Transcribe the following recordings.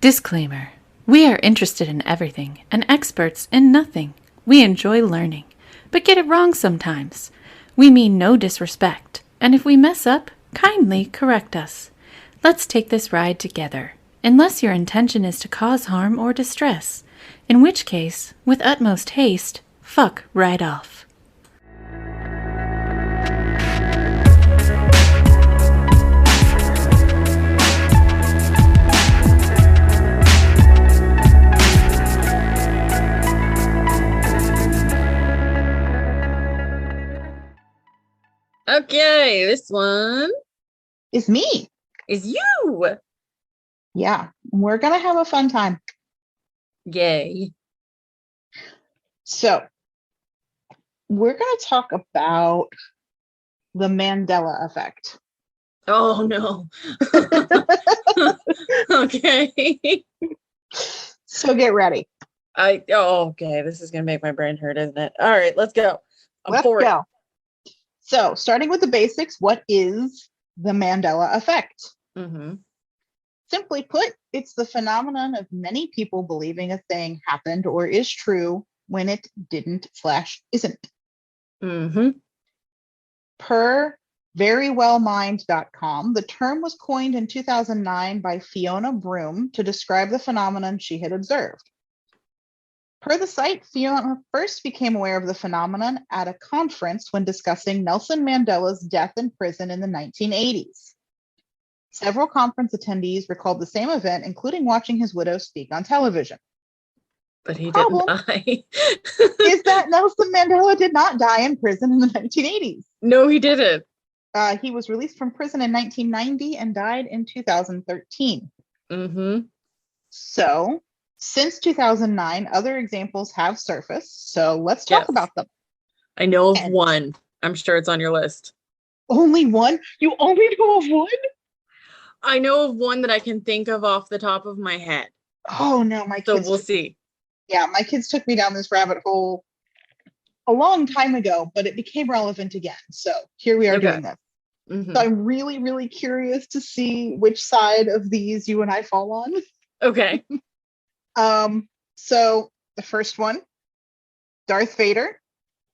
Disclaimer. We are interested in everything and experts in nothing. We enjoy learning, but get it wrong sometimes. We mean no disrespect, and if we mess up, kindly correct us. Let's take this ride together, unless your intention is to cause harm or distress, in which case, with utmost haste, fuck right off. Okay, this one is me. Is you. Yeah, we're going to have a fun time. Yay. So, we're going to talk about the Mandela Effect. Oh, no. Okay. So, get ready. Okay, this is going to make my brain hurt, isn't it? All right, let's go. Let's go. So, starting with the basics, what is the Mandela Effect? Mm-hmm. Simply put, it's the phenomenon of many people believing a thing happened or is true when it didn't/isn't. Mm-hmm. Per verywellmind.com, the term was coined in 2009 by Fiona Broome to describe the phenomenon she had observed. Per the site, Fiona first became aware of the phenomenon at a conference when discussing Nelson Mandela's death in prison in the 1980s. Several conference attendees recalled the same event, including watching his widow speak on television. But he didn't die. Is that Nelson Mandela did not die in prison in the 1980s. No, he didn't. He was released from prison in 1990 and died in 2013. Mm-hmm. So, since 2009, other examples have surfaced. So let's talk about them. I know of one. I'm sure it's on your list. Only one? You only know of one? I know of one that I can think of off the top of my head. Oh, no, my kids. So we'll see. Yeah, my kids took me down this rabbit hole a long time ago, but it became relevant again. So here we are doing this. Mm-hmm. So I'm really, really curious to see which side of these you and I fall on. Okay. So the first one, Darth Vader.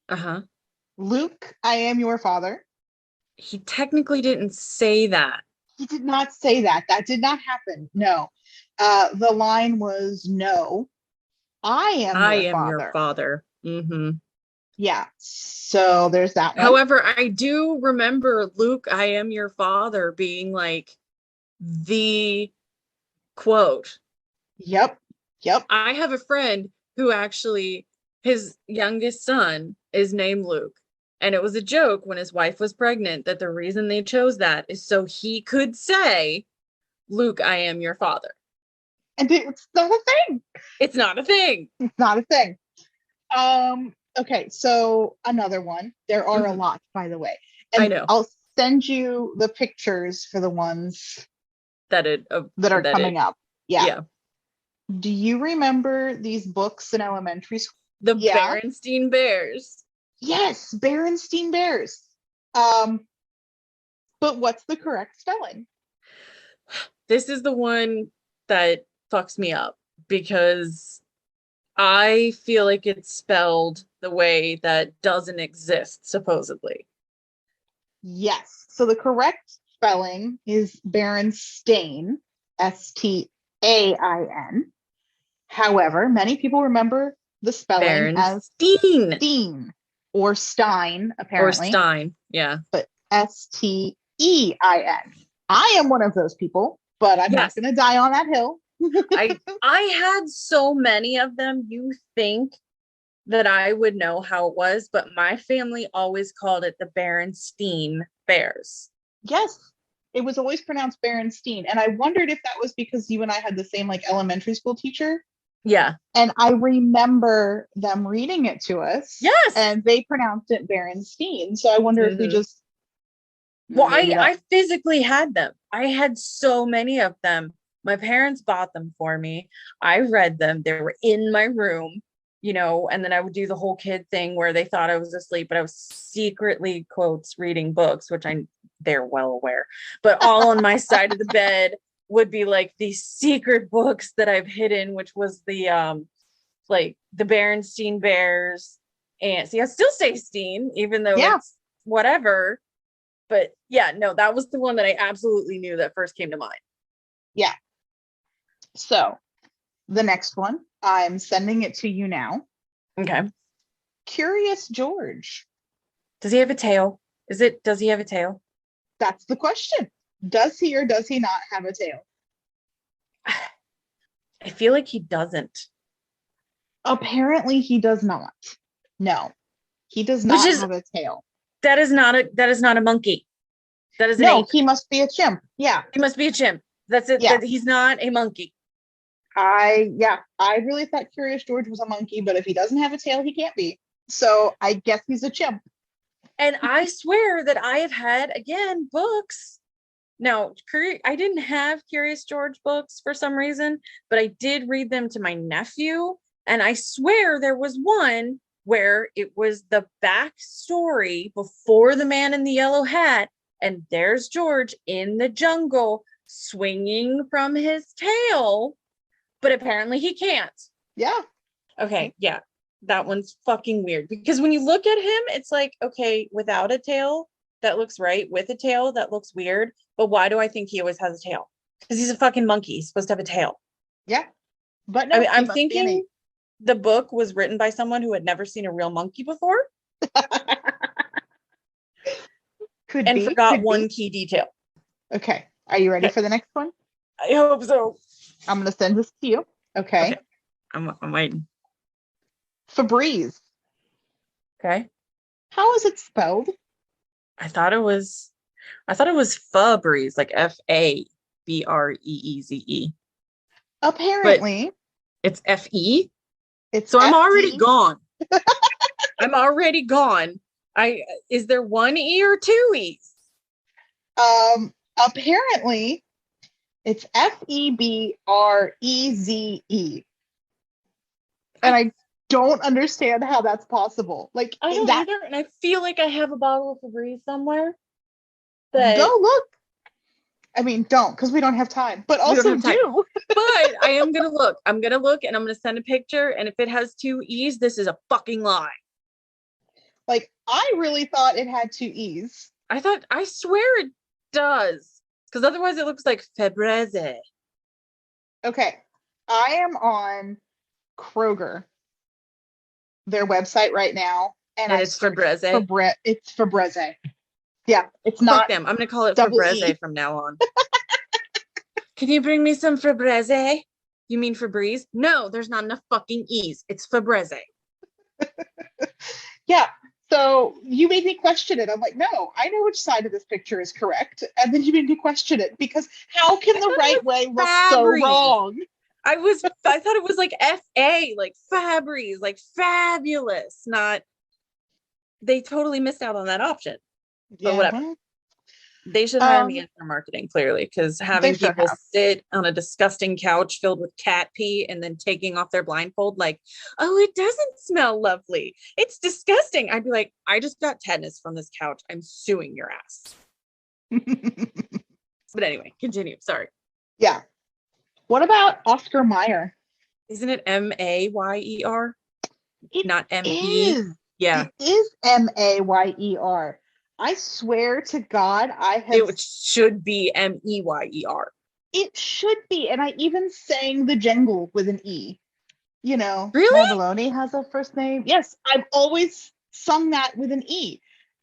Uh-huh. Luke, I am your father. He technically didn't say that. He did not say that. That did not happen. No. The line was, no, I am your father. Mm-hmm. Yeah. So there's that one. However, I do remember Luke, I am your father being like the quote. Yep. I have a friend who actually, his youngest son is named Luke. And it was a joke when his wife was pregnant that the reason they chose that is so he could say, Luke, I am your father. And it's not a thing. It's not a thing. It's not a thing. Okay, so another one. There are a lot, by the way. And I know. I'll send you the pictures for the ones that are coming up. Yeah. Do you remember these books in elementary school? The Berenstein Bears. Yes, Berenstein Bears. But what's the correct spelling? This is the one that fucks me up because I feel like it's spelled the way that doesn't exist, supposedly. Yes. So the correct spelling is Berenstein, Stain. However, many people remember the spelling as Steen or Stein, apparently. Or Stein, yeah. But Stein. I am one of those people, but I'm not going to die on that hill. I had so many of them. You think that I would know how it was, but my family always called it the Berenstein Bears. Yes, it was always pronounced Berenstein, and I wondered if that was because you and I had the same elementary school teacher. Yeah, and I remember them reading it to us. Yes, and they pronounced it Berenstein. So I wonder if we just. Well, I physically had them. I had so many of them. My parents bought them for me. I read them. They were in my room, and then I would do the whole kid thing where they thought I was asleep, but I was secretly, quotes, reading books, which they're well aware, but all on my side of the bed. would be like these secret books that I've hidden, which was the like the Berenstein Bears. And see, I still say Steen, even though it's whatever. But yeah, no, that was the one that I absolutely knew that first came to mind. Yeah. So the next one, I'm sending it to you now. Okay. Curious George. Does he have a tail? Does he have a tail? That's the question. Does he or does he not have a tail? I feel like he doesn't. Apparently he does not. No, he does not have a tail. That is not a monkey. That is no, he must be a chimp. Yeah. He must be a chimp. That's it. Yeah. He's not a monkey. I really thought Curious George was a monkey, but if he doesn't have a tail, he can't be. So I guess he's a chimp. And I swear that I have had, again, books. Now, I didn't have Curious George books for some reason, but I did read them to my nephew. And I swear there was one where it was the backstory before the man in the yellow hat. And there's George in the jungle swinging from his tail. But apparently he can't. Yeah. Okay. Yeah. That one's fucking weird. Because when you look at him, it's like, okay, without a tail, that looks right. With a tail, that looks weird. But why do I think he always has a tail? Because he's a fucking monkey. He's supposed to have a tail. Yeah. But no, I mean, I'm thinking the book was written by someone who had never seen a real monkey before. Forgot one key detail. Okay. Are you ready for the next one? I hope so. I'm going to send this to you. Okay. I'm waiting. Febreze. Okay. How is it spelled? I thought it was Febreze, like Fabreeze. Apparently. But it's Fe. It's so I'm F-E. already gone. I'm already gone. Is there one E or two E's? Apparently it's Febreze. And I don't understand how that's possible. Like, I don't either, and I feel like I have a bottle of Febreze somewhere. Go look. I mean, don't, because we don't have time. But also do. But I am gonna look. I'm gonna look, and I'm gonna send a picture. And if it has two E's, this is a fucking lie. Like, I really thought it had two E's. I swear it does, because otherwise it looks like Febreze. Okay, I am on Kroger, their website right now, and it's Febreze. It's Febreze. Yeah, it's not. Fuck them. I'm gonna call it Febreze from now on. Can you bring me some Febreze? You mean Febreze? No, there's not enough fucking E's. It's Febreze. Yeah. So you made me question it. I'm like, no, I know which side of this picture is correct. And then you made me question it because how can the right way look so wrong? I thought it was like F-A, like Febreze, like fabulous. Not, they totally missed out on that option. But whatever. They should hire me in for marketing, clearly, because having people sit on a disgusting couch filled with cat pee and then taking off their blindfold, like, oh, it doesn't smell lovely. It's disgusting. I'd be like, I just got tetanus from this couch. I'm suing your ass. But anyway, continue. Sorry. Yeah. What about Oscar Mayer? Isn't it Mayer? Not M-E? Yeah. It is Mayer. I swear to God, it should be Meyer. It should be. And I even sang the jingle with an E. You know, really? Maloney has a first name. Yes, I've always sung that with an E.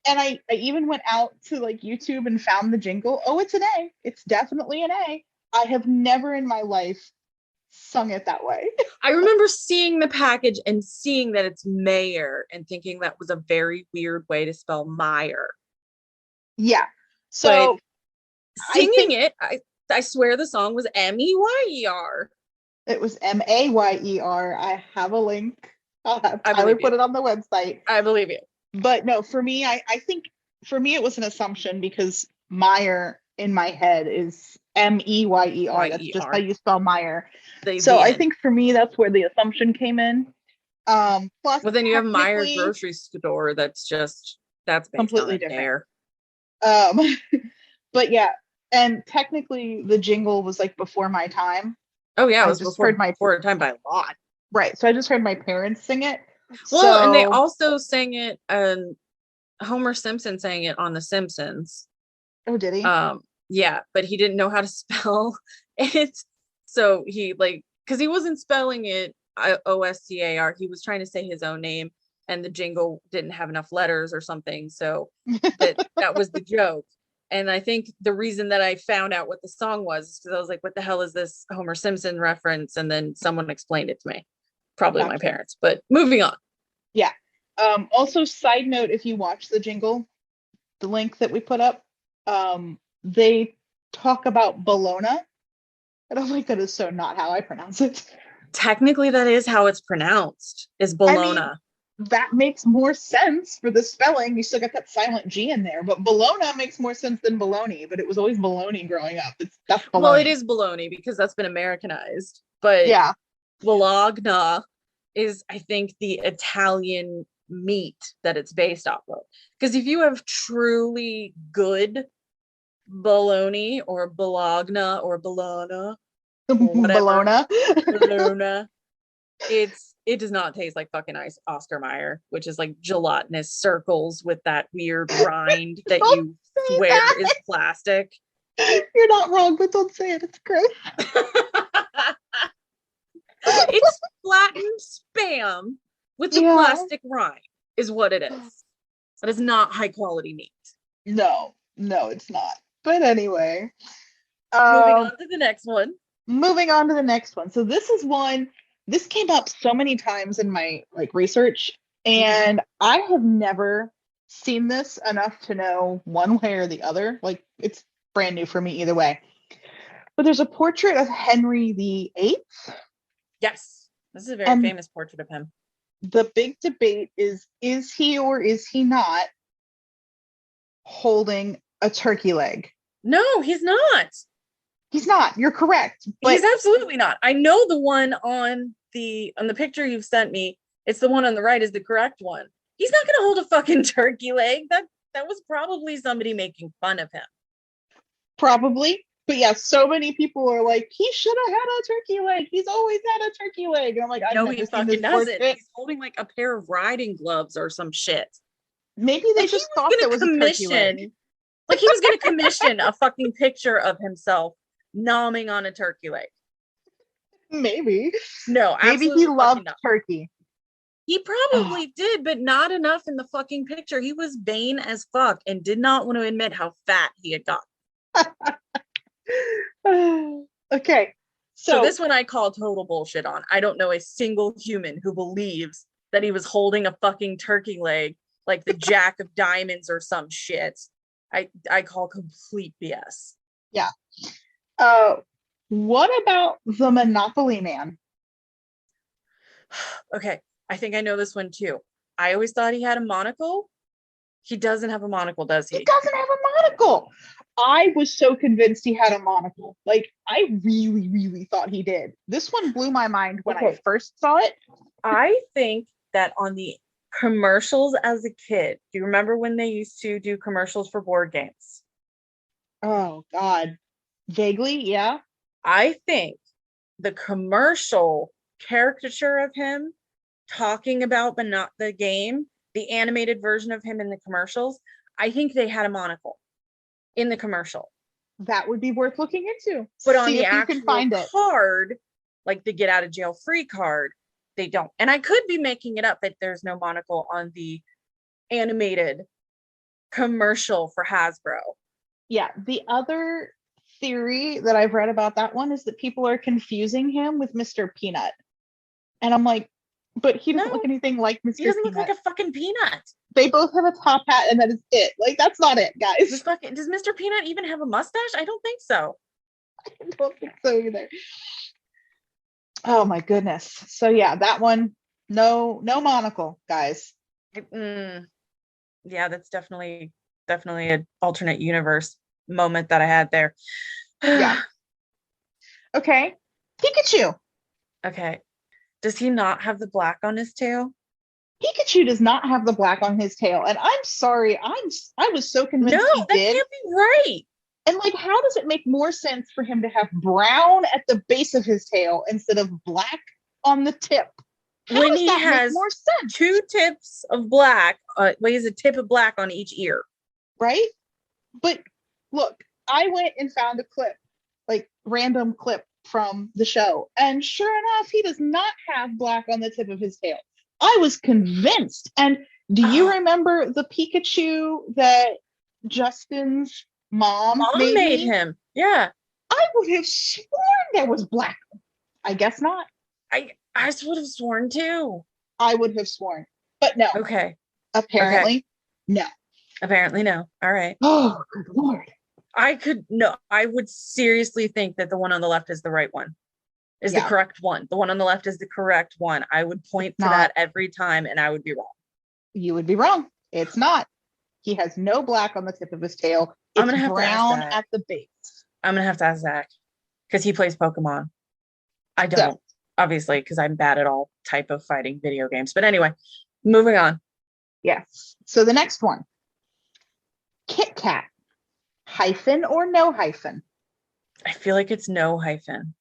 And I even went out to like YouTube and found the jingle. Oh, it's an A. It's definitely an A. I have never in my life sung it that way. I remember seeing the package and seeing that it's Mayer and thinking that was a very weird way to spell Meyer. Yeah. So singing I swear the song was Meyer. It was Mayer. I have a link. I'll have Tyler put it on the website. I believe you. But no, for me, I think for me it was an assumption because Meyer in my head is Meyer. That's just how you spell Meyer. So I think for me that's where the assumption came in. Plus, well, then you have Meyer grocery store. That's completely different. there. But yeah, And technically the jingle was like before my time. Oh yeah, it I was just before heard a time by a lot. Right. So I just heard my parents sing it. Well, and they So also sang it, Homer Simpson sang it on The Simpsons. oh, did he? Yeah, but he didn't know how to spell it. So he because he wasn't spelling it Oscar, he was trying to say his own name, and the jingle didn't have enough letters or something. So that was the joke. And I think the reason that I found out what the song was is because I was like, what the hell is this Homer Simpson reference? And then someone explained it to me. Probably my parents, but moving on. Yeah. Also, side note, if you watch the jingle, the link that we put up, they talk about Bologna. And I'm like, that is so not how I pronounce it. Technically, that is how it's pronounced, is Bologna. I mean, that makes more sense for the spelling. You still got that silent G in there, but Bologna makes more sense than bologna, but it was always baloney growing up. That's bologna. Well, it is bologna because that's been Americanized, but yeah, Bologna is, I think, the Italian meat that it's based off of. Because if you have truly good bologna or bologna or bologna or whatever, bologna, it does not taste like fucking Oscar Mayer, which is like gelatinous circles with that weird rind that you swear is plastic. You're not wrong, but don't say it. It's gross. It's flattened spam with the plastic rind is what it is. That is not high quality meat. No, it's not. But anyway. Moving on to the next one. So this came up so many times in my research, and I have never seen this enough to know one way or the other. It's brand new for me either way. But there's a portrait of Henry VIII. Yes, this is a very famous portrait of him. The big debate is he or is he not holding a turkey leg? No, he's not. He's not. You're correct. But he's absolutely not. I know the one on the picture you've sent me. It's the one on the right is the correct one. He's not going to hold a fucking turkey leg. That was probably somebody making fun of him. Probably. But yeah, so many people are like, he should have had a turkey leg. He's always had a turkey leg. And I'm like, no, he fucking doesn't. He's holding like a pair of riding gloves or some shit. Maybe they just thought it was a turkey leg. Like he was going to commission a fucking picture of himself nomming on a turkey leg. Maybe. No, maybe he loved turkey. He probably did, but not enough in the fucking picture. He was vain as fuck and did not want to admit how fat he had gotten. Okay. So this one I call total bullshit on. I don't know a single human who believes that he was holding a fucking turkey leg like the Jack of Diamonds or some shit. I call complete BS. Yeah. What about the Monopoly Man? Okay, I think I know this one too. I always thought he had a monocle. He doesn't have a monocle, does he? He doesn't have a monocle. I was so convinced he had a monocle. I really, really thought he did. This one blew my mind when I first saw it. I think that on the commercials as a kid, do you remember when they used to do commercials for board games? Oh, God. Vaguely, yeah. I think the commercial caricature of him talking about but not the game, the animated version of him in the commercials, I think they had a monocle in the commercial. That would be worth looking into. But on the actual card, like the get out of jail free card, they don't. And I could be making it up that there's no monocle on the animated commercial for Hasbro. Yeah, the other theory that I've read about that one is that people are confusing him with Mr. Peanut. And I'm like, but he doesn't look anything like Mr. Peanut. He doesn't look like a fucking peanut. They both have a top hat and that is it. That's not it, guys. Does Mr. Peanut even have a mustache? I don't think so. I don't think so either. Oh my goodness. So yeah, that one, no monocle, guys. Yeah, that's definitely an alternate universe moment that I had there. Yeah. Okay. Pikachu. Okay. Does he not have the black on his tail? Pikachu does not have the black on his tail. And I'm sorry, I was so convinced he did. That can't be right. And like, how does it make more sense for him to have brown at the base of his tail instead of black on the tip? How when does he that has make more sense? 2 tips of black, he has a tip of black on each ear. Right? But look, I went and found a clip, like random clip from the show. And sure enough, he does not have black on the tip of his tail. I was convinced. And do you remember the Pikachu that Justin's mom made him? Yeah. I would have sworn there was black. I guess not. I would have sworn too. I would have sworn. But no. Okay. Apparently, no. Apparently, no. All right. Oh, good Lord. I would seriously think that the one on the left is the right one, is the correct one. The one on the left is the correct one. I would point to that every time and I would be wrong. You would be wrong. It's not. He has no black on the tip of his tail. It's brown at the base. I'm going to have to ask Zach because he plays Pokemon. I don't, obviously, because I'm bad at all type of fighting video games. But anyway, moving on. Yes. So the next one. Kit Kat. Hyphen or no hyphen? I feel like it's no hyphen.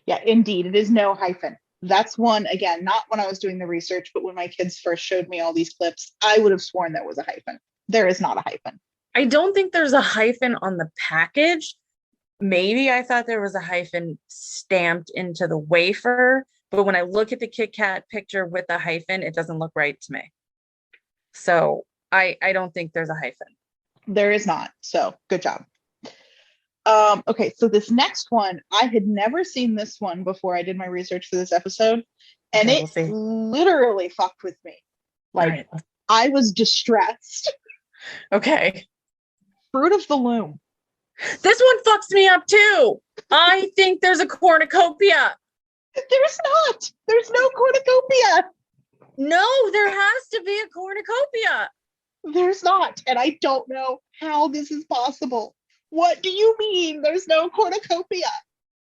Yeah, indeed. It is no hyphen. That's one, again, not when I was doing the research, but when my kids first showed me all these clips, I would have sworn there was a hyphen. There is not a hyphen. I don't think there's a hyphen on the package. Maybe I thought there was a hyphen stamped into the wafer, but when I look at the Kit Kat picture with the hyphen, it doesn't look right to me. So I don't think there's a hyphen. There is not. So good job. Okay, so this next one, I had never seen this one before I did my research for this episode, and it literally fucked with me. Like, I was distressed. Okay. Fruit of the Loom. This one fucks me up too. I think there's a cornucopia. There's not. There's no cornucopia. No, there has to be a cornucopia. There's not. And I don't know how this is possible. What do you mean there's no cornucopia?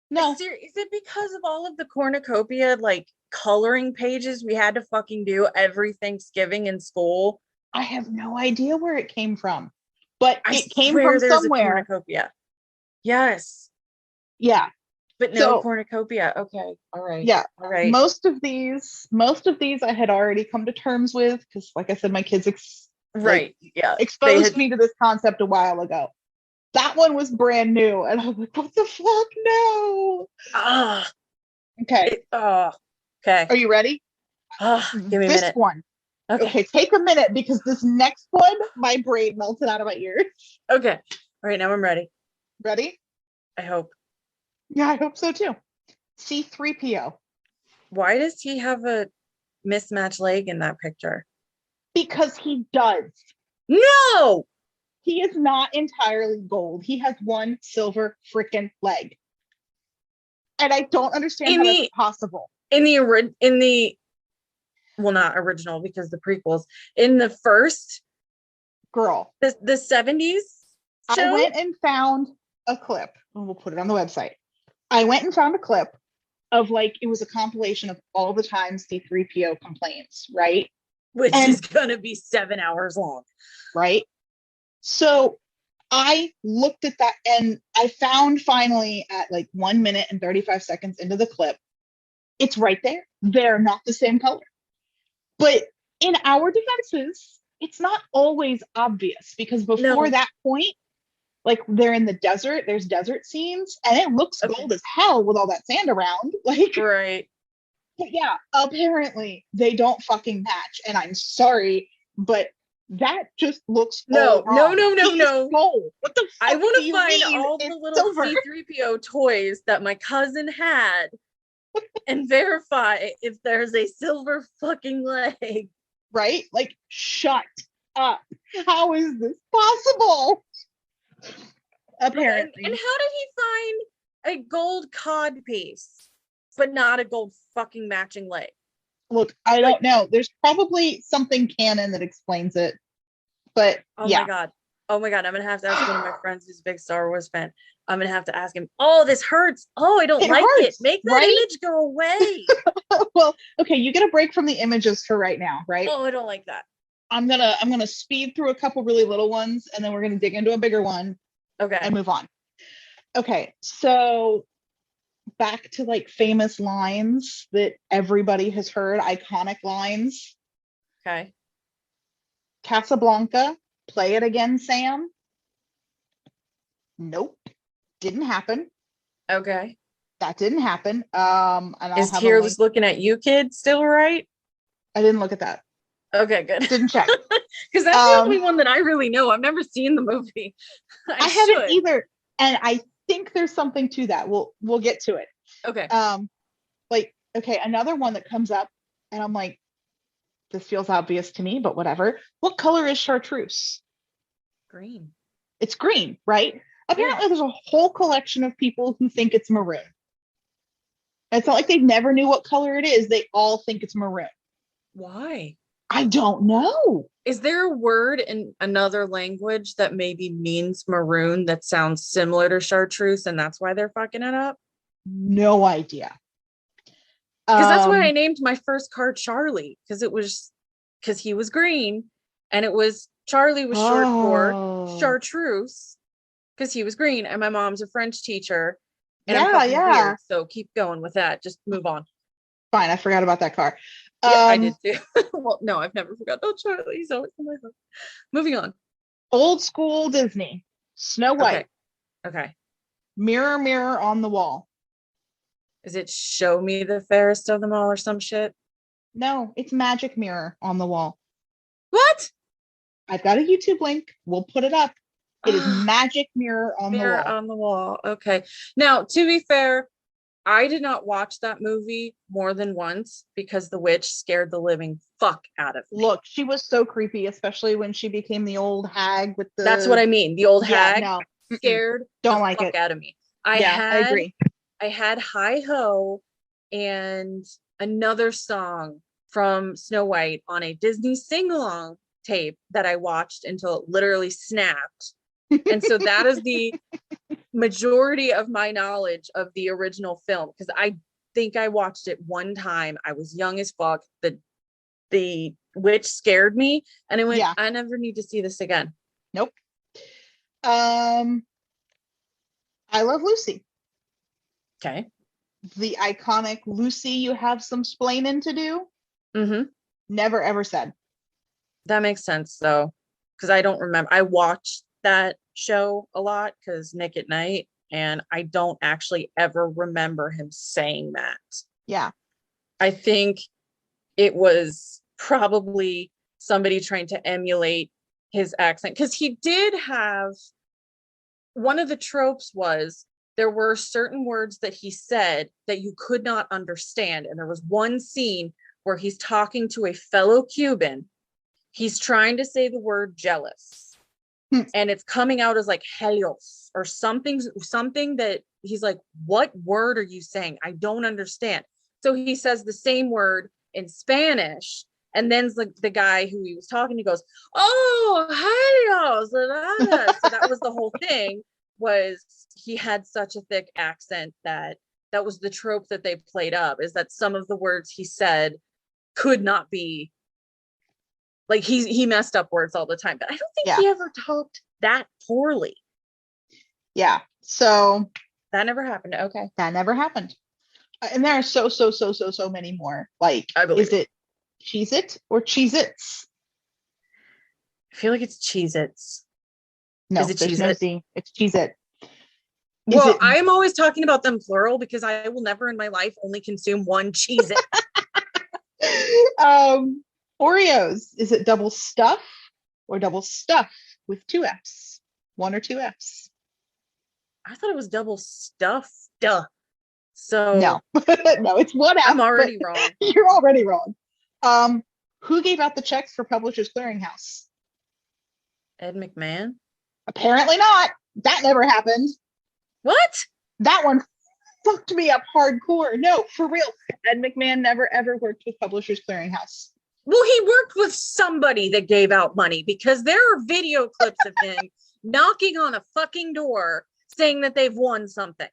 No. Is it because of all of the cornucopia, like, coloring pages we had to fucking do every Thanksgiving in school? I have no idea where it came from. But it came from somewhere. A cornucopia. Yes. Yeah. But no cornucopia. Okay. All right. Yeah. All right. Most of these I had already come to terms with because, like I said, my kids exposed me to this concept a while ago. That one was brand new, and I was like, "What the fuck? No!" Okay. Okay. Are you ready? Give me a minute. This one. Okay, take a minute because this next one, my brain melted out of my ears. Okay. All right, now I'm ready. Ready? I hope. Yeah, I hope so too. C-3PO. Why does he have a mismatched leg in that picture? Because he does. No! He is not entirely gold. He has one silver freaking leg. And I don't understand how that's possible. Well, not original because the prequels. In the first girl, the 70s show? I went and found a clip. And we'll put it on the website. I went and found a clip of, like, it was a compilation of all the times C-3PO complains, right? Which is gonna be 7 hours long. Right? So I looked at that and I found finally at like 1 minute and 35 seconds into the clip, it's right there. They're not the same color. But in our defenses, it's not always obvious because before that point, like, they're in the desert, there's desert scenes, and it looks gold as hell with all that sand around. Like, right. But yeah, apparently they don't fucking match. And I'm sorry, but that just looks wrong. No. What the fuck? I want to find all the little C-3PO toys that my cousin had and verify if there's a silver fucking leg. Right? Like, shut up. How is this possible? Apparently. And how did he find a gold cod piece, but not a gold fucking matching leg? Look, I don't know. There's probably something canon that explains it. But oh my god. I'm gonna have to ask one of my friends who's a big Star Wars fan. I'm gonna have to ask him, oh, this hurts. Oh, I don't like it. Make that image go away. Well, okay, you get a break from the images for right now, right? Oh, I don't like that. I'm gonna speed through a couple really little ones and then we're gonna dig into a bigger one. Okay. and move on. Okay, so back to like famous lines that everybody has heard, iconic lines. Okay. Casablanca, play it again, Sam. Nope, didn't happen. Okay. That didn't happen. And I'll Is have a Tearless link. Looking at You Kid still right? I didn't look at that. Okay, good. Didn't check. Because that's the only one that I really know. I've never seen the movie. I haven't either, and I think there's something to that. We'll get to it. Okay. Like, okay, another one that comes up, and I'm like, this feels obvious to me, but whatever. What color is chartreuse? Green. It's green, right? Apparently, there's a whole collection of people who think it's maroon. It's not like they never knew what color it is. They all think it's maroon. Why? I don't know. Is there a word in another language that maybe means maroon that sounds similar to chartreuse, and that's why they're fucking it up? No idea. Because that's why I named my first car Charlie, because he was green, and it was Charlie was short for chartreuse, because he was green, and my mom's a French teacher. And I'm fucking weird, so keep going with that. Just move on. Fine, I forgot about that car. Yeah, I did too. Well, no, I've never forgot about Charlie, so it's in my heart. Moving on. Old school Disney. Snow White. Okay. Mirror, mirror on the wall. Is it Show Me the Fairest of Them All or some shit? No, it's Magic Mirror on the Wall. What? I've got a YouTube link. We'll put it up. It is Magic Mirror on the Wall. Mirror on the Wall. Okay. Now, to be fair, I did not watch that movie more than once because the witch scared the living fuck out of me. Look, she was so creepy, especially when she became the old hag with the... That's what I mean. The old hag scared Don't the like fuck it out of me. I agree. I had Hi Ho and another song from Snow White on a Disney sing-along tape that I watched until it literally snapped. And so that is the majority of my knowledge of the original film, because I think I watched it one time. I was young as fuck. The witch scared me, and I went, I never need to see this again. Nope. I Love Lucy. Okay. The iconic Lucy, you have some splaining to do. Mm-hmm. Never ever said. That makes sense though, because I don't remember. I watched that show a lot because Nick at Night, and I don't actually ever remember him saying that. Yeah. I think it was probably somebody trying to emulate his accent, because he did have, one of the tropes was there were certain words that he said that you could not understand. And there was one scene where he's talking to a fellow Cuban. He's trying to say the word jealous. And it's coming out as like helios or something that he's like, what word are you saying? I don't understand. So he says the same word in Spanish. And then the guy who he was talking to goes, oh, helios. So that was the whole thing, was he had such a thick accent that was the trope that they played up, is that some of the words he said could not be, like, he messed up words all the time, but I don't think he ever talked that poorly. Yeah. So that never happened. Okay. That never happened. And there are so many more. Like, is it Cheez-It or Cheez-Its? I feel like it's Cheez-Its. No, is it there's no Z. It's Cheez-It. Well, I am always talking about them plural because I will never in my life only consume one Cheez-It. Oreos. Is it double stuff or double stuff with two F's? One or two F's? I thought it was double stuff. Duh. So no, no, it's one F. I'm already wrong. You're already wrong. Who gave out the checks for Publishers Clearinghouse? Ed McMahon? Apparently not. That never happened. What? That one fucked me up hardcore. No, for real. Ed McMahon never ever worked with Publishers Clearinghouse. Well, he worked with somebody that gave out money, because there are video clips of him knocking on a fucking door saying that they've won something.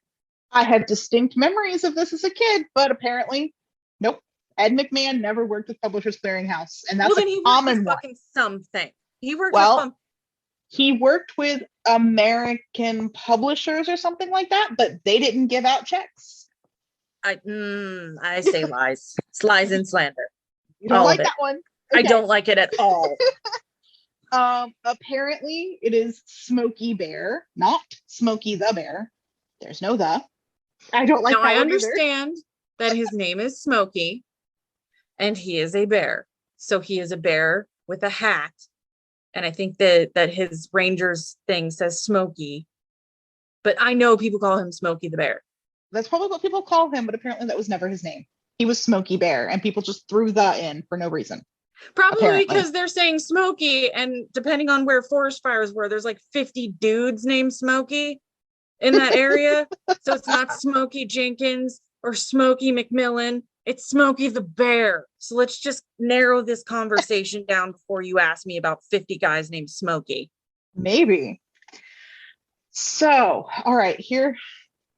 I have distinct memories of this as a kid, but apparently, nope. Ed McMahon never worked with Publishers Clearinghouse, and that's a common one. Fucking something. He worked with He worked with American publishers or something like that, but they didn't give out checks. I say lies. It's lies and slander. You don't All like of it. that one? I don't like it at all. Apparently it is Smokey Bear, not Smokey the Bear. There's no the. I don't like now, that I one understand that his name is Smokey and he is a bear. So he is a bear with a hat. And I think that his Rangers thing says Smokey. But I know people call him Smokey the Bear. That's probably what people call him, but apparently that was never his name. He was Smokey Bear, and people just threw the in for no reason. Probably apparently. Because they're saying Smokey, and depending on where forest fires were, there's like 50 dudes named Smokey in that area. So it's not Smokey Jenkins or Smokey McMillan. It's Smokey the Bear. So let's just narrow this conversation down before you ask me about 50 guys named Smokey. Maybe. So, all right, here.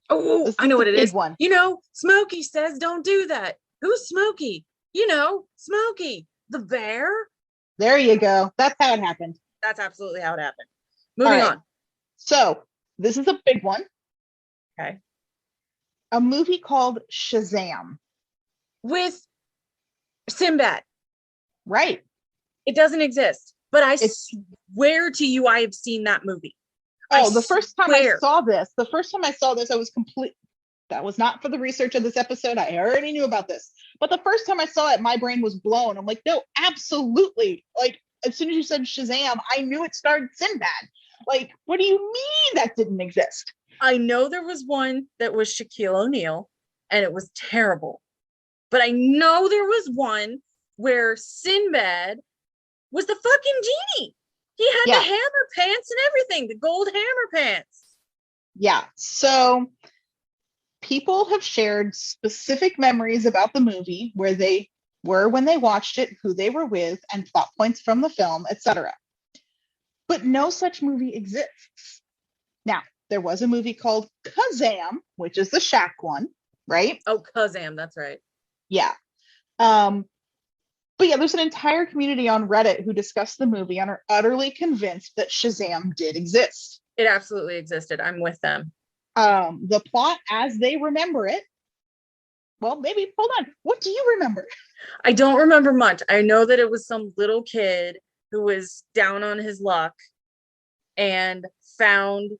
Oh, I know what it is. One. You know, Smokey says don't do that. Who's Smokey? You know, Smokey the Bear. There you go. That's how it happened. That's absolutely how it happened. Moving on. So, this is a big one. Okay. A movie called Shazam. With Sinbad. Right. It doesn't exist. But I swear to you, I have seen that movie. Oh, the first time I saw this, I was complete. That was not for the research of this episode. I already knew about this. But the first time I saw it, my brain was blown. I'm like, no, absolutely. Like, as soon as you said Shazam, I knew it starred Sinbad. Like, what do you mean that didn't exist? I know there was one that was Shaquille O'Neal, and it was terrible. But I know there was one where Sinbad was the fucking genie. He had the hammer pants and everything, the gold hammer pants. Yeah. So people have shared specific memories about the movie, where they were when they watched it, who they were with, and plot points from the film, etc. But no such movie exists. Now, there was a movie called Kazam, which is the Shaq one, right? Oh, Kazam, that's right. Yeah. But yeah, there's an entire community on Reddit who discussed the movie and are utterly convinced that Shazam did exist. It absolutely existed. I'm with them. The plot as they remember it. Well, maybe, hold on. What do you remember? I don't remember much. I know that it was some little kid who was down on his luck and found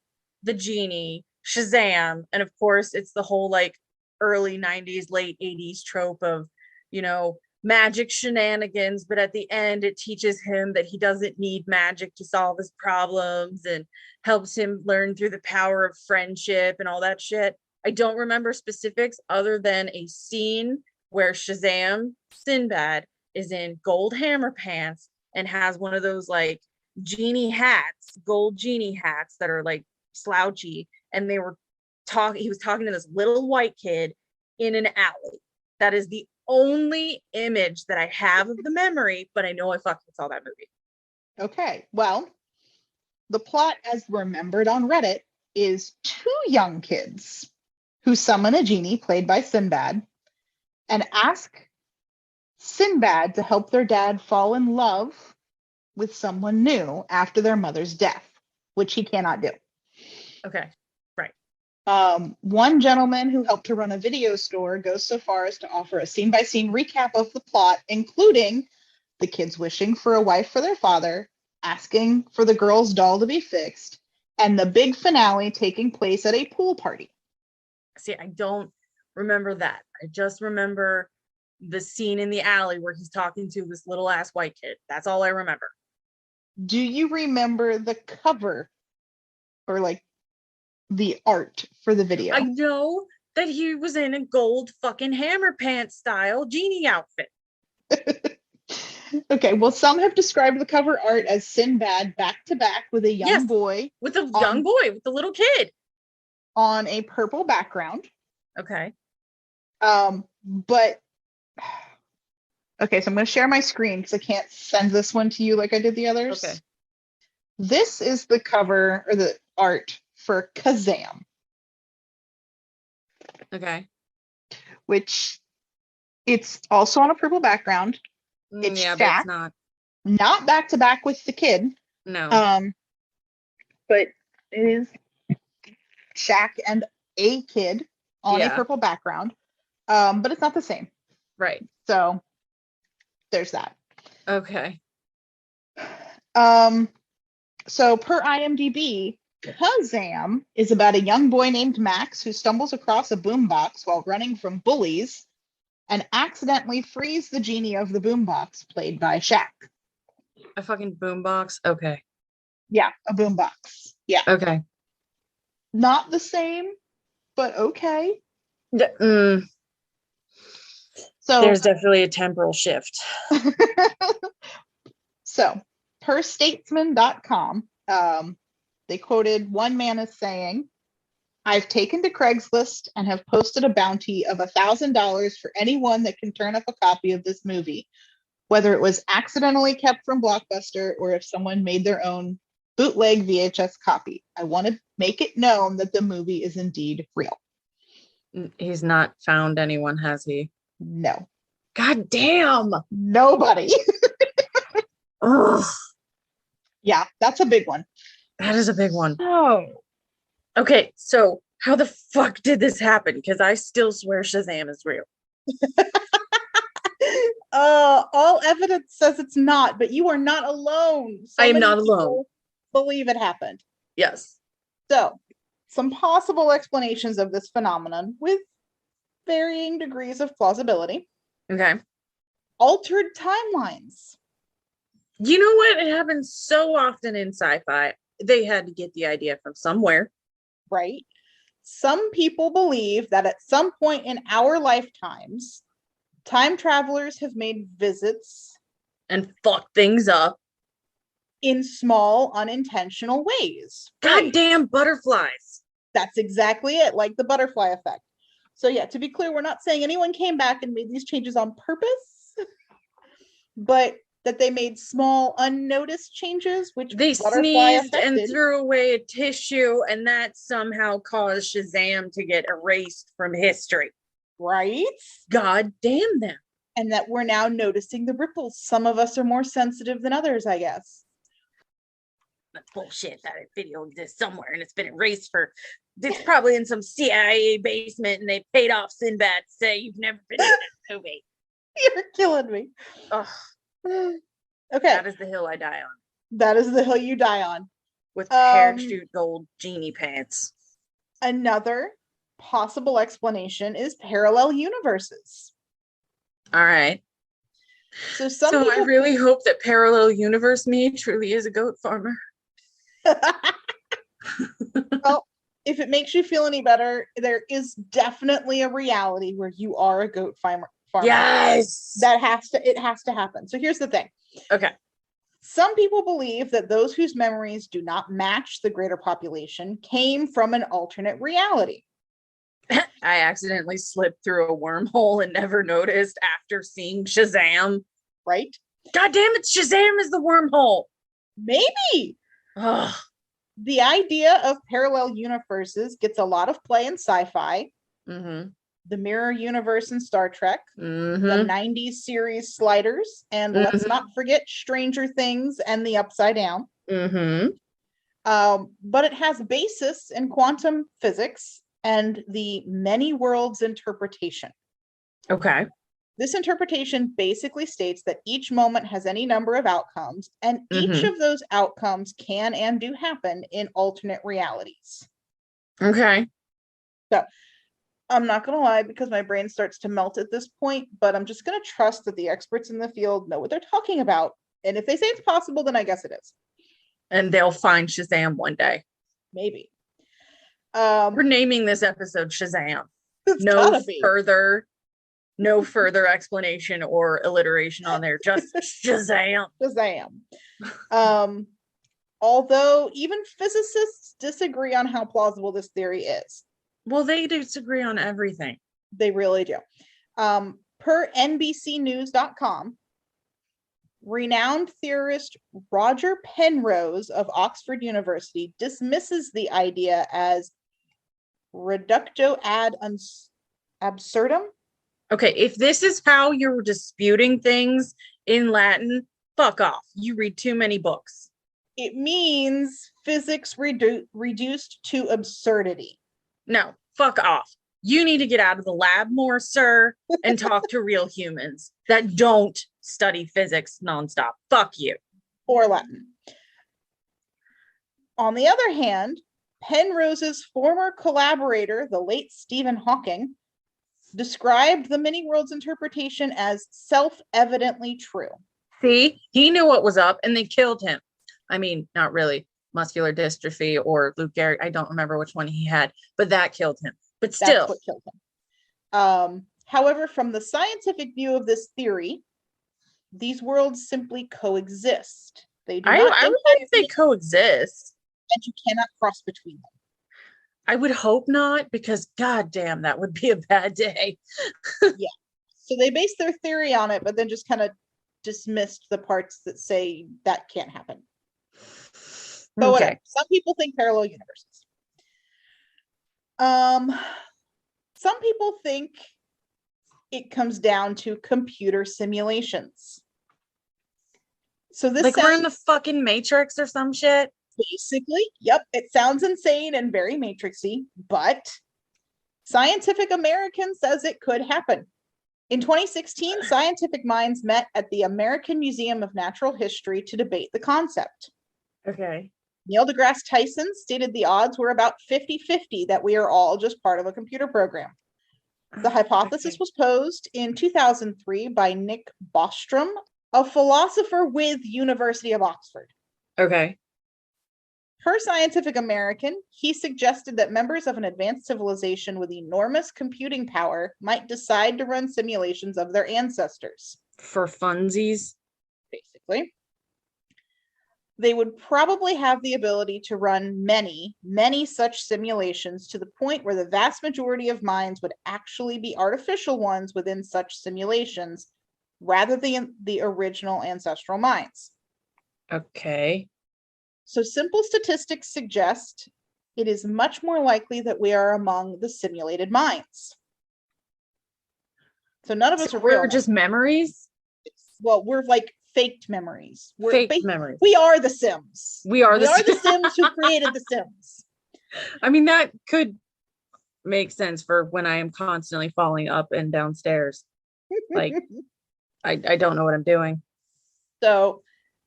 the genie, Shazam. And of course, it's the whole like early 90s, late 80s trope of, you know, magic shenanigans, but at the end it teaches him that he doesn't need magic to solve his problems and helps him learn through the power of friendship and all that shit. I don't remember specifics other than a scene where Shazam, Sinbad, is in gold hammer pants and has one of those like genie hats, gold genie hats that are like slouchy, and he was talking to this little white kid in an alley. That is the only image that I have of the memory, but I know I fucking saw that movie. Okay, well, the plot as remembered on Reddit is two young kids who summon a genie played by Sinbad and ask Sinbad to help their dad fall in love with someone new after their mother's death, which he cannot do. Okay. One gentleman who helped to run a video store goes so far as to offer a scene-by-scene recap of the plot, including the kids wishing for a wife for their father, asking for the girl's doll to be fixed, and the big finale taking place at a pool party. See, I don't remember that. I just remember the scene in the alley where he's talking to this little ass white kid. That's all I remember. Do you remember the cover or like the art for the video? I know that he was in a gold fucking hammer pants style genie outfit. Okay, well, some have described the cover art as Sinbad back to back with a young boy. With a young boy, with the little kid. On a purple background. Okay. But okay, so I'm going to share my screen because I can't send this one to you like I did the others. Okay. This is the cover or the art for Kazam. Okay. Which it's also on a purple background. It's yeah, Shaq, but it's not back to back with the kid. No. but it is Shaq and a kid on a purple background. But it's not the same. Right. So there's that. Okay. So per IMDb, Shazam is about a young boy named Max who stumbles across a boombox while running from bullies and accidentally frees the genie of the boombox, played by Shaq. A fucking boombox? Okay. Yeah, a boombox. Yeah. Okay. Not the same, but okay. So there's definitely a temporal shift. So, per statesman.com, they quoted one man as saying, "I've taken to Craigslist and have posted a bounty of $1,000 for anyone that can turn up a copy of this movie, whether it was accidentally kept from Blockbuster or if someone made their own bootleg VHS copy. I want to make it known that the movie is indeed real." He's not found anyone, has he? No. God damn. Nobody. Ugh. Yeah, that's a big one. That is a big one. Oh. Okay, so how the fuck did this happen? Because I still swear Shazam is real. All evidence says it's not, but you are not alone. I am not alone. Believe it happened. Yes. So, some possible explanations of this phenomenon with varying degrees of plausibility. Okay. Altered timelines. You know what? It happens so often in sci-fi. They had to get the idea from somewhere. Right? Some people believe that at some point in our lifetimes, time travelers have made visits and fucked things up in small, unintentional ways. Goddamn butterflies. That's exactly it, like the butterfly effect. So yeah, to be clear, we're not saying anyone came back and made these changes on purpose, but that they made small, unnoticed changes, which they sneezed affected. And threw away a tissue, and that somehow caused Shazam to get erased from history. Right? God damn them. And that we're now noticing the ripples. Some of us are more sensitive than others, I guess. That's bullshit. That video exists somewhere and it's been erased for. It's probably in some CIA basement, and they paid off Sinbad to say you've never been in that movie. You're killing me. Ugh. Okay. That is the hill I die on. That is the hill you die on. With parachute gold genie pants. Another possible explanation is parallel universes. All right. So I really hope that parallel universe me truly is a goat farmer. Well, if it makes you feel any better, there is definitely a reality where you are a goat farmer. Yes. It has to happen. So here's the thing. Okay. Some people believe that those whose memories do not match the greater population came from an alternate reality. I accidentally slipped through a wormhole and never noticed after seeing Shazam. Right? God damn it, Shazam is the wormhole. Maybe. Ugh. The idea of parallel universes gets a lot of play in sci-fi. Mm-hmm. The Mirror Universe in Star Trek. Mm-hmm. The 90s series Sliders. And let's not forget Stranger Things and The Upside Down. Mm-hmm. But it has basis in quantum physics and the many worlds interpretation. Okay. This interpretation basically states that each moment has any number of outcomes, and each of those outcomes can and do happen in alternate realities. Okay. So I'm not going to lie, because my brain starts to melt at this point, but I'm just going to trust that the experts in the field know what they're talking about. And if they say it's possible, then I guess it is. And they'll find Shazam one day. Maybe. We're naming this episode Shazam. No further explanation or alliteration on there. Just Shazam. Shazam. Although even physicists disagree on how plausible this theory is. Well, they disagree on everything. They really do. Per NBCnews.com, renowned theorist Roger Penrose of Oxford University dismisses the idea as reductio ad absurdum. Okay, if this is how you're disputing things in Latin, fuck off. You read too many books. It means physics reduced to absurdity. No, fuck off. You need to get out of the lab more, sir, and talk to real humans that don't study physics nonstop. Fuck you. Or Latin. On the other hand, Penrose's former collaborator, the late Stephen Hawking, described the many worlds interpretation as self-evidently true. See, he knew what was up and they killed him. I mean, not really. Muscular dystrophy or Lou Gehrig. I don't remember which one he had, but that killed him. But still. That's what killed him. However, from the scientific view of this theory, these worlds simply coexist. They do not. I would think they coexist. And you cannot cross between them. I would hope not, because goddamn, that would be a bad day. Yeah. So they based their theory on it, but then just kind of dismissed the parts that say that can't happen. But whatever. Some people think parallel universes. Some people think it comes down to computer simulations. So this like we're in the fucking Matrix or some shit. Basically, yep. It sounds insane and very matrixy, but Scientific American says it could happen. In 2016, scientific minds met at the American Museum of Natural History to debate the concept. Okay. Neil deGrasse Tyson stated the odds were about 50-50 that we are all just part of a computer program. The hypothesis was posed in 2003 by Nick Bostrom, a philosopher with University of Oxford. Okay. Per Scientific American, he suggested that members of an advanced civilization with enormous computing power might decide to run simulations of their ancestors. For funsies? Basically. They would probably have the ability to run many, many such simulations to the point where the vast majority of minds would actually be artificial ones within such simulations, rather than the original ancestral minds. Okay. So simple statistics suggest it is much more likely that we are among the simulated minds. So none of us are real. We're just memories? Well, we're like faked memories. We're faked memories. We are the Sims. We are the Sims who created the Sims. I mean, that could make sense for when I am constantly falling up and downstairs. Like, I don't know what I'm doing. So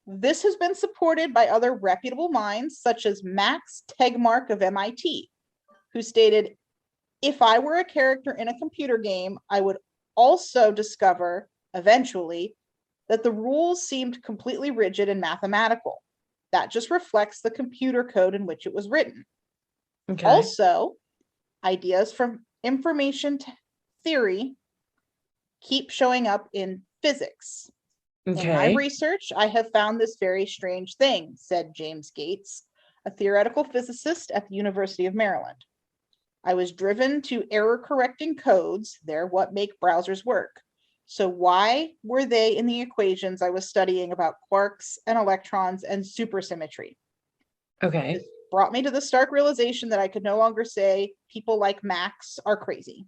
this has been supported by other reputable minds, such as Max Tegmark of MIT, who stated, if I were a character in a computer game, I would also discover, eventually, that the rules seemed completely rigid and mathematical. That just reflects the computer code in which it was written. Okay. Also, ideas from information theory keep showing up in physics. Okay. In my research, I have found this very strange thing, said James Gates, a theoretical physicist at the University of Maryland. I was driven to error-correcting codes. They're what make browsers work. So why were they in the equations I was studying about quarks and electrons and supersymmetry? Okay. This brought me to the stark realization that I could no longer say people like Max are crazy.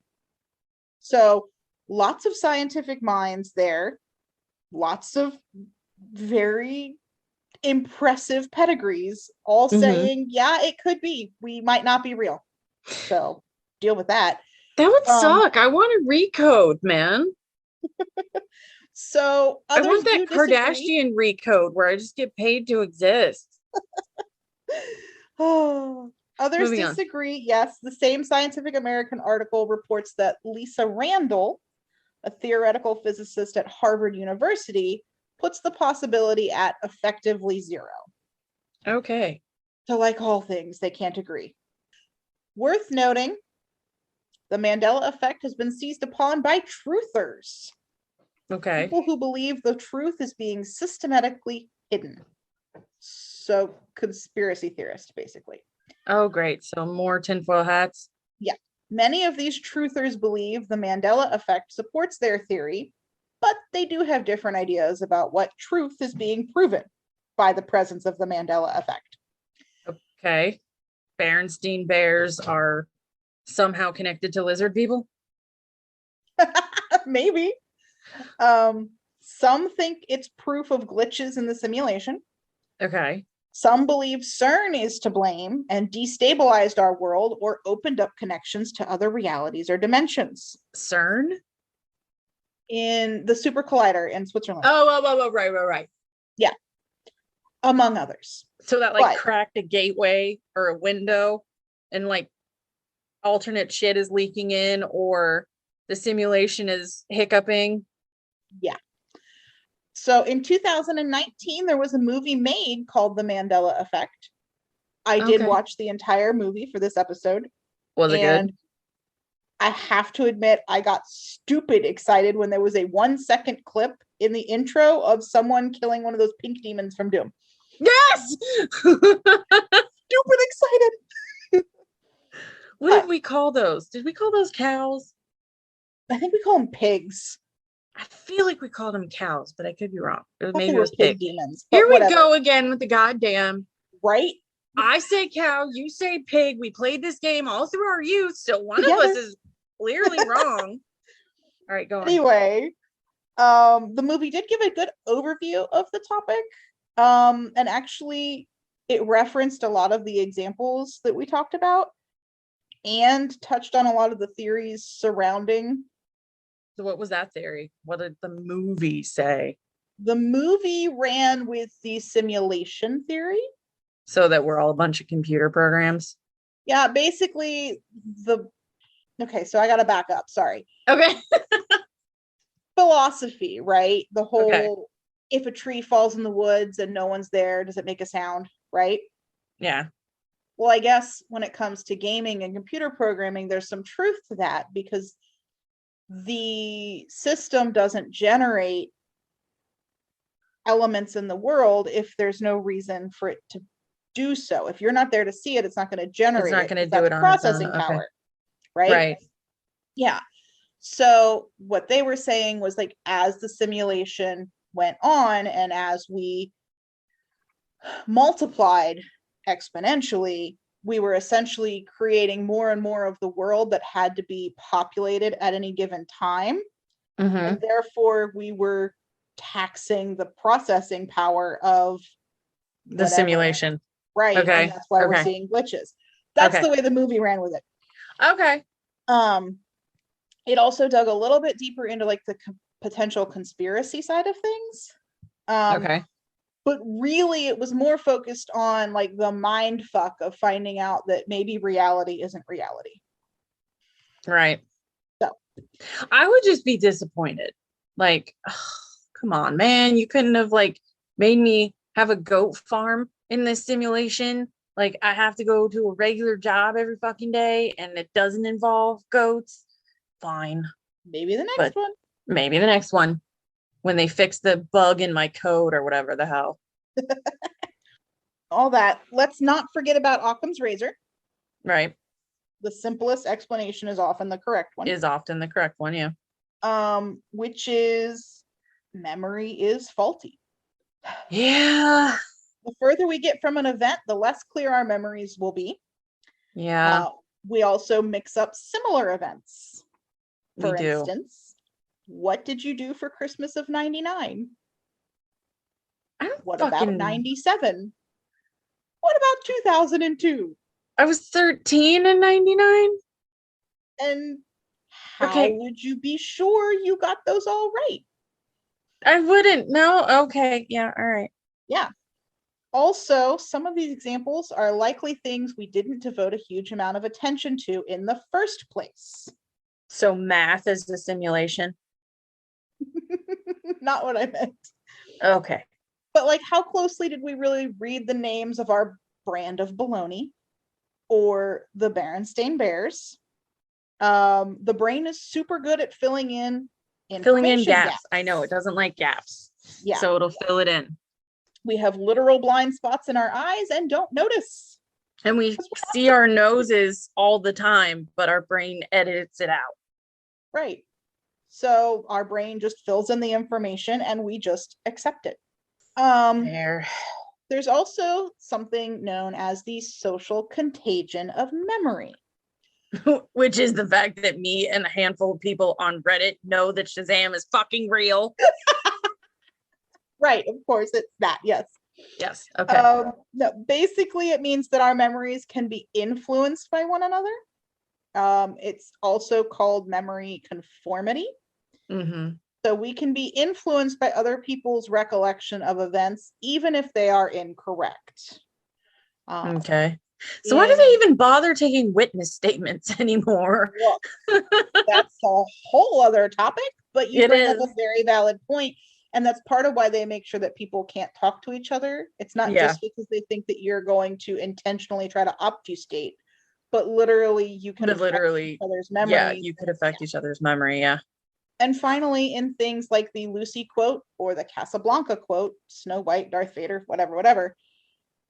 So lots of scientific minds there. Lots of very impressive pedigrees, all saying, yeah, it could be. We might not be real. So deal with that. That would suck. I want to recode, man. So I want that Kardashian recode where I just get paid to exist. Oh, others disagree. Yes, the same Scientific American article reports that Lisa Randall, a theoretical physicist at Harvard University, puts the possibility at effectively zero. Okay. So like all things, they can't agree. Worth noting, the Mandela Effect has been seized upon by truthers. Okay. People who believe the truth is being systematically hidden. So conspiracy theorists, basically. Oh, great. So more tinfoil hats? Yeah. Many of these truthers believe the Mandela Effect supports their theory, but they do have different ideas about what truth is being proven by the presence of the Mandela Effect. Okay. Berenstein Bears are somehow connected to lizard people? Maybe. Some think it's proof of glitches in the simulation. Okay. Some believe CERN is to blame and destabilized our world or opened up connections to other realities or dimensions. CERN? In the Super Collider in Switzerland. Oh, right. Yeah. Among others. So that like cracked a gateway or a window and like alternate shit is leaking in, or the simulation is hiccuping. Yeah. So in 2019, there was a movie made called The Mandela Effect. I did watch the entire movie for this episode. Was it good? I have to admit, I got stupid excited when there was a 1-second clip in the intro of someone killing one of those pink demons from Doom. Yes! Stupid excited. What did we call those? Did we call those cows? I think we call them pigs. I feel like we called them cows, but I could be wrong. Maybe it was pig demons. Here we go again with the goddamn. Right? I say cow, you say pig. We played this game all through our youth, so one of us is clearly wrong. All right, go on. Anyway, the movie did give a good overview of the topic. And actually, it referenced a lot of the examples that we talked about and touched on a lot of the theories surrounding. So what was that theory? What did the movie say? The movie ran with the simulation theory. So that we're all a bunch of computer programs? Yeah, basically okay, so I gotta back up, sorry. Okay. Philosophy, right? The whole, if a tree falls in the woods and no one's there, does it make a sound, right? Yeah. Well, I guess when it comes to gaming and computer programming, there's some truth to that, because the system doesn't generate elements in the world if there's no reason for it to do so. If you're not there to see it, it's not going to generate it's not going to do it on processing power. Right? Yeah. So what they were saying was, like, as the simulation went on and as we multiplied exponentially, we were essentially creating more and more of the world that had to be populated at any given time. Mm-hmm. And therefore we were taxing the processing power of the simulation. Right. Okay. And that's why we're seeing glitches. That's the way the movie ran with it. Okay. It also dug a little bit deeper into like the potential conspiracy side of things. But really it was more focused on like the mind fuck of finding out that maybe reality isn't reality. Right. So I would just be disappointed. Like, oh, come on, man. You couldn't have like made me have a goat farm in this simulation. Like, I have to go to a regular job every fucking day and it doesn't involve goats. Fine. Maybe the next one. Maybe the next one. When they fix the bug in my code or whatever the hell. All that. Let's not forget about Occam's razor. Right. The simplest explanation is often the correct one. Yeah. Which is memory is faulty. Yeah. The further we get from an event, the less clear our memories will be. Yeah. We also mix up similar events. For instance, what did you do for Christmas of 99? What about 97? What about 2002? I was 13 in 99. And how would you be sure you got those all right? I wouldn't. No. Okay. Yeah. All right. Yeah. Also, some of these examples are likely things we didn't devote a huge amount of attention to in the first place. So math is the simulation? Not what I meant. Okay. But like, how closely did we really read the names of our brand of bologna or the Berenstein Bears? The brain is super good at filling in gaps. I know it doesn't like gaps. Yeah. So it'll fill it in. We have literal blind spots in our eyes and don't notice. And we see our noses all the time, but our brain edits it out. Right. So our brain just fills in the information and we just accept it. There's also something known as the social contagion of memory. Which is the fact that me and a handful of people on Reddit know that Shazam is fucking real. Right, of course, it's that, yes. Yes. Okay. No, basically, it means that our memories can be influenced by one another. It's also called memory conformity. Mm-hmm. So we can be influenced by other people's recollection of events, even if they are incorrect. Okay. So why do they even bother taking witness statements anymore? Well, that's a whole other topic, but you bring up a very valid point. And that's part of why they make sure that people can't talk to each other. It's not just because they think that you're going to intentionally try to obfuscate, but literally you can affect each other's memory. Yeah, you could affect each other's memory, yeah. And finally, in things like the Lucy quote or the Casablanca quote, Snow White, Darth Vader, whatever,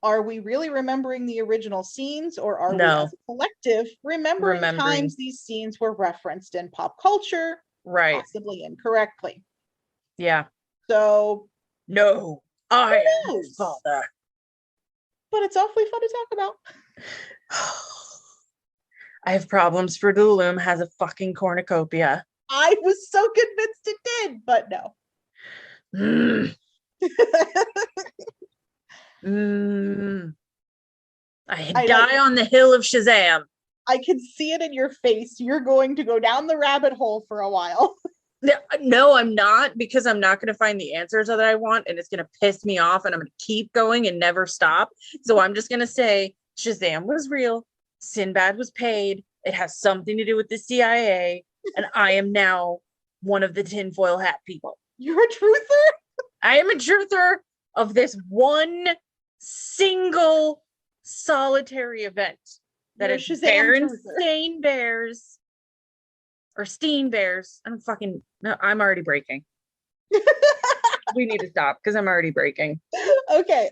are we really remembering the original scenes, or are we as a collective remembering times these scenes were referenced in pop culture, possibly incorrectly? Yeah. So no, I am his father. But it's awfully fun to talk about. I have problems for the Loom has a fucking cornucopia. I was so convinced it did, but no. I die on the hill of Shazam. I can see it in your face. You're going to go down the rabbit hole for a while. No, I'm not, because I'm not going to find the answers that I want, and it's going to piss me off, and I'm going to keep going and never stop. So I'm just going to say Shazam was real. Sinbad was paid. It has something to do with the CIA, and I am now one of the tinfoil hat people. You're a truther? I am a truther of this one single solitary event that is Berenstein Bears. Or Steen Bears. I'm already breaking. We need to stop because I'm already breaking. Okay.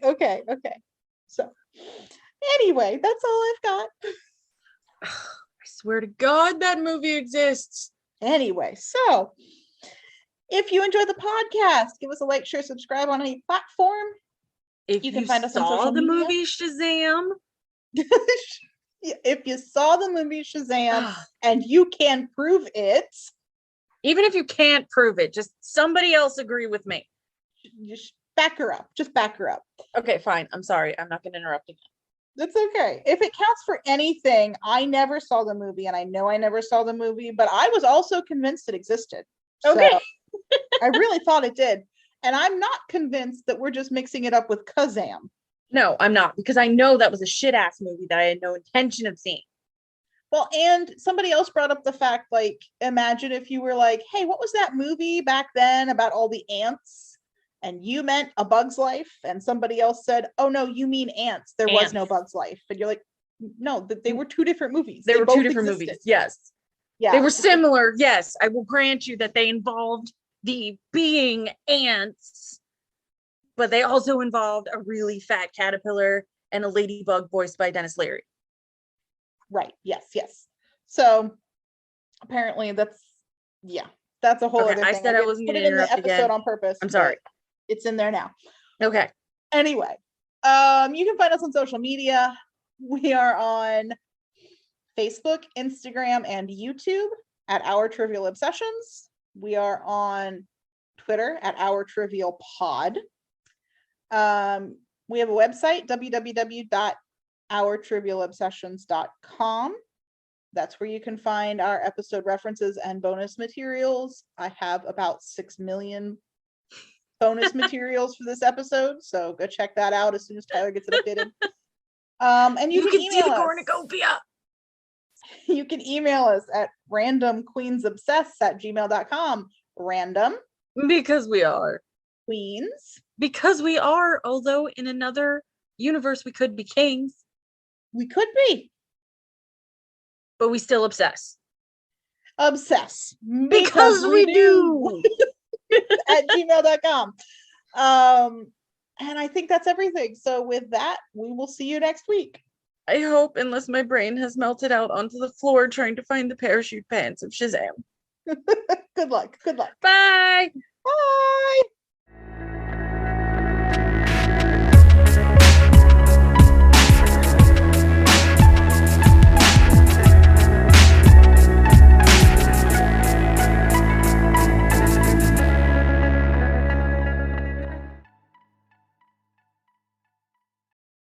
So anyway, that's all I've got. I swear to God that movie exists. Anyway, so if you enjoyed the podcast, give us a like, share, subscribe on any platform. If you can find us on social media. Movie Shazam. If you saw the movie Shazam and you can prove it. Even if you can't prove it, just somebody else agree with me. Just back her up. Just back her up. Okay, fine. I'm sorry. I'm not going to interrupt again. That's okay. If it counts for anything, I never saw the movie, and I know I never saw the movie, but I was also convinced it existed. Okay. So I really thought it did. And I'm not convinced that we're just mixing it up with Kazam. No, I'm not, because I know that was a shit ass movie that I had no intention of seeing. Well, and somebody else brought up the fact, like, imagine if you were like, hey, what was that movie back then about all the ants? And you meant A Bug's Life. And somebody else said, oh, no, you mean ants. There was no Bug's Life. And you're like, no, they were two different movies. They were two different movies. Yes. Yeah. They were similar. Yes. I will grant you that they involved the being ants, but they also involved a really fat caterpillar and a ladybug voiced by Dennis Leary. Right. Yes. So apparently that's a whole other thing. I said I wasn't going to interrupt in the episode again. on purpose. I'm sorry. It's in there now. Okay. Anyway, you can find us on social media. We are on Facebook, Instagram, and YouTube at Our Trivial Obsessions. We are on Twitter at Our Trivial Pod. We have a website, www.ourtrivialobsessions.com. That's where you can find our episode references and bonus materials. I have about 6 million bonus materials for this episode, so go check that out as soon as Tyler gets it updated. And you can email us. Cornucopia. You can email us at randomqueensobsess@gmail.com. Random. Because we are. Queens. Because we are, although in another universe we could be kings. We could be. But we still obsess. Obsess. Because we do. At gmail.com. And I think that's everything. So with that, we will see you next week. I hope, unless my brain has melted out onto the floor trying to find the parachute pants of Shazam. Good luck. Bye. Bye.